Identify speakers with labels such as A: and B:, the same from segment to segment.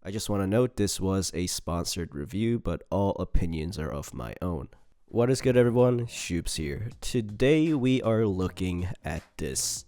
A: I just want to note this was a sponsored review, but all opinions are of my own. What is good, everyone? Shoops here. Today we are looking at this.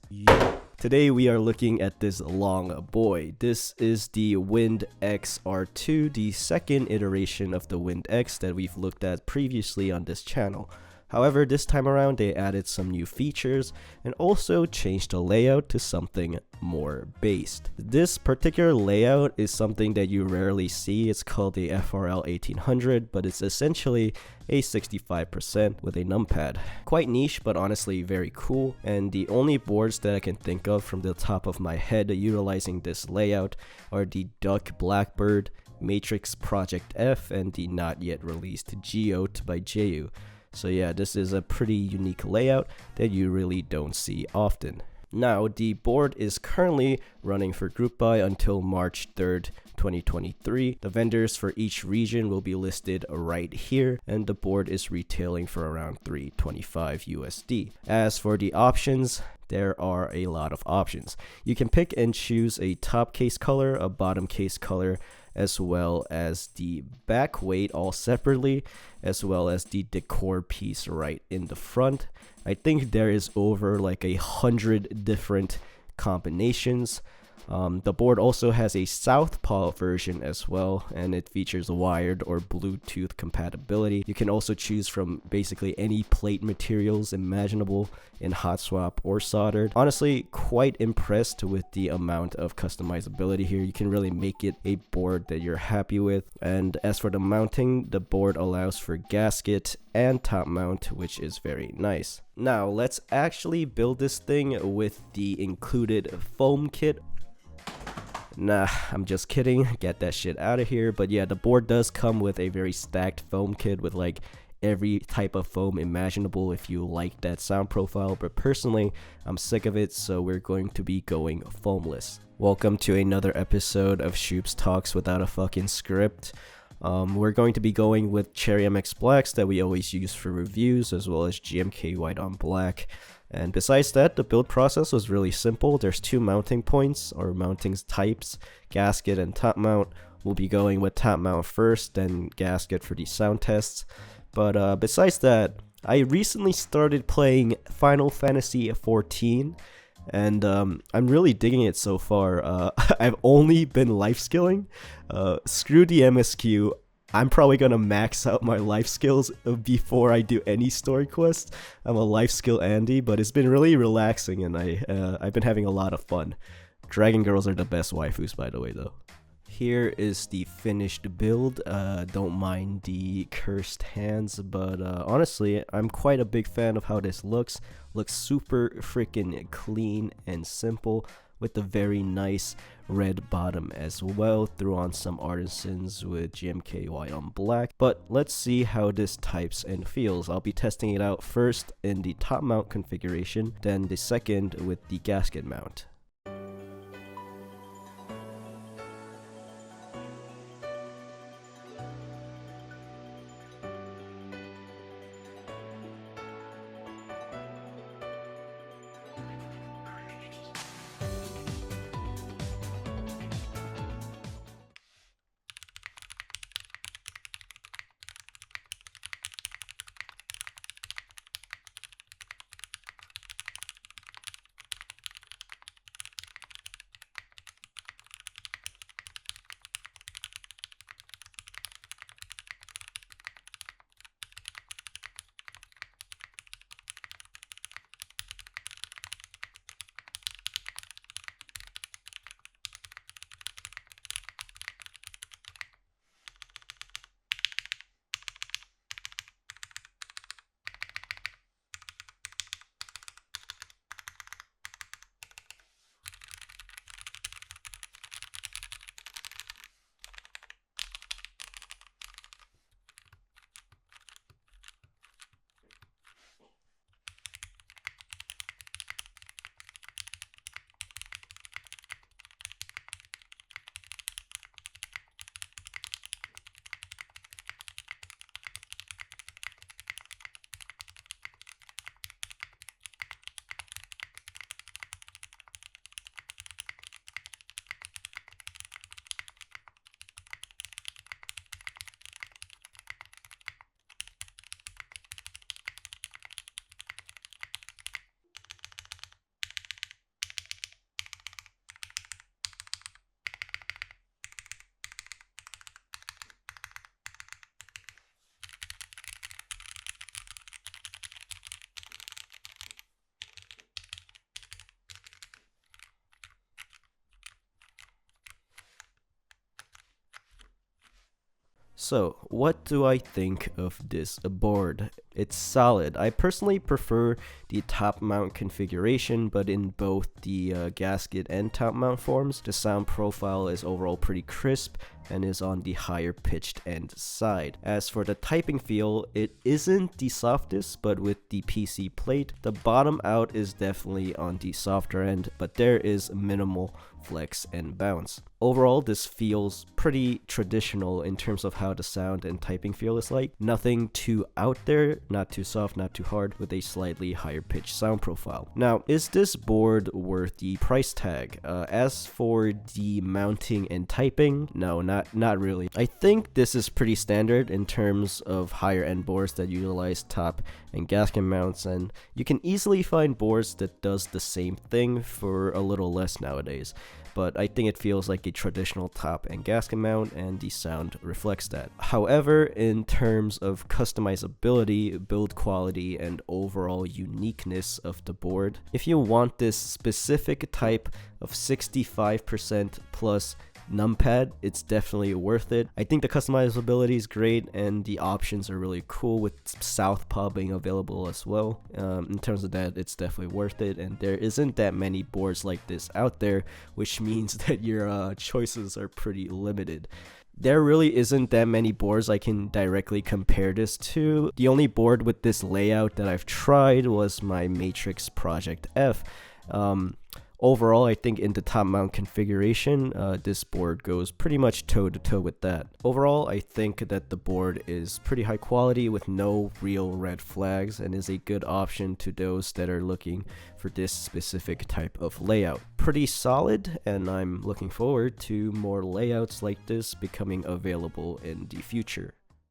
A: Today we are looking at this long boy. This is the Wind X R2, the second iteration of the Wind X that we've looked at previously on this channel. However, this time around they added some new features and also changed the layout to something more based. This particular layout is something that you rarely see. It's called the FRL 1800, but it's essentially a 65% with a numpad. Quite niche, but honestly very cool, and the only boards that I can think of from the top of my head utilizing this layout are the Duck Blackbird, Matrix Project F, and the not yet released Geote by Ju. So yeah, this is a pretty unique layout that you really don't see often. Now, the board is currently running for group buy until March 3rd, 2023. The vendors for each region will be listed right here, and the board is retailing for around $325 USD. As for the options, there are a lot of options. You can pick and choose a top case color, a bottom case color, as well as the back weight all separately, as well as the decor piece right in the front. I think there is over like 100 different combinations. The board also has a southpaw version as well, and it features wired or Bluetooth compatibility. You can also choose from basically any plate materials imaginable in hot swap or soldered. Honestly, quite impressed with the amount of customizability here. You can really make it a board that you're happy with. And as for the mounting, the board allows for gasket and top mount, which is very nice. Now let's actually build this thing with the included foam kit. Nah, I'm just kidding, get that shit out of here. But yeah, the board does come with a very stacked foam kit with like every type of foam imaginable if you like that sound profile, but personally I'm sick of it, so we're going to be going foamless. Welcome to another episode of Shoops Talks without a fucking script. We're going to be going with Cherry MX Blacks that we always use for reviews, as well as GMK White on Black. And besides that, the build process was really simple. There's two mounting points, or mounting types, gasket and top mount. We'll be going with top mount first, then gasket for the sound tests. But besides that, I recently started playing Final Fantasy XIV, and I'm really digging it so far. I've only been life skilling. Screw the MSQ. I'm probably gonna max out my life skills before I do any story quests. I'm a life skill Andy, but it's been really relaxing, and I've been having a lot of fun. Dragon girls are the best waifus, by the way, though. Here is the finished build. Don't mind the cursed hands, but honestly, I'm quite a big fan of how this looks. Looks super freaking clean and simple, with a very nice red bottom as well. Threw on some artisans with GMK White on Black. But let's see how this types and feels. I'll be testing it out first in the top mount configuration, then the second with the gasket mount. So, what do I think of this board? It's solid. I personally prefer the top mount configuration, but in both the gasket and top mount forms, the sound profile is overall pretty crisp and is on the higher pitched end side. As for the typing feel, it isn't the softest, but with the PC plate, the bottom out is definitely on the softer end, but there is minimal flex and bounce. Overall, this feels pretty traditional in terms of how the sound and typing feel is like. Nothing too out there, not too soft, not too hard, with a slightly higher pitched sound profile. Now, is this board worth the price tag? As for the mounting and typing, no, not really. I think this is pretty standard in terms of higher end boards that utilize top and gasket mounts, and you can easily find boards that does the same thing for a little less nowadays. But I think it feels like a traditional top and gasket mount, and the sound reflects that. However, in terms of customizability, build quality, and overall uniqueness of the board, if you want this specific type of 65% plus Numpad, it's definitely worth it. I think the customizability is great and the options are really cool, with Southpaw being available as well. In terms of that, it's definitely worth it, and there isn't that many boards like this out there, which means that your choices are pretty limited. There really isn't that many boards I can directly compare this to. The only board with this layout that I've tried was my Matrix Project F. Overall, I think in the top mount configuration, this board goes pretty much toe to toe with that. Overall, I think that the board is pretty high quality with no real red flags, and is a good option to those that are looking for this specific type of layout. Pretty solid, and I'm looking forward to more layouts like this becoming available in the future.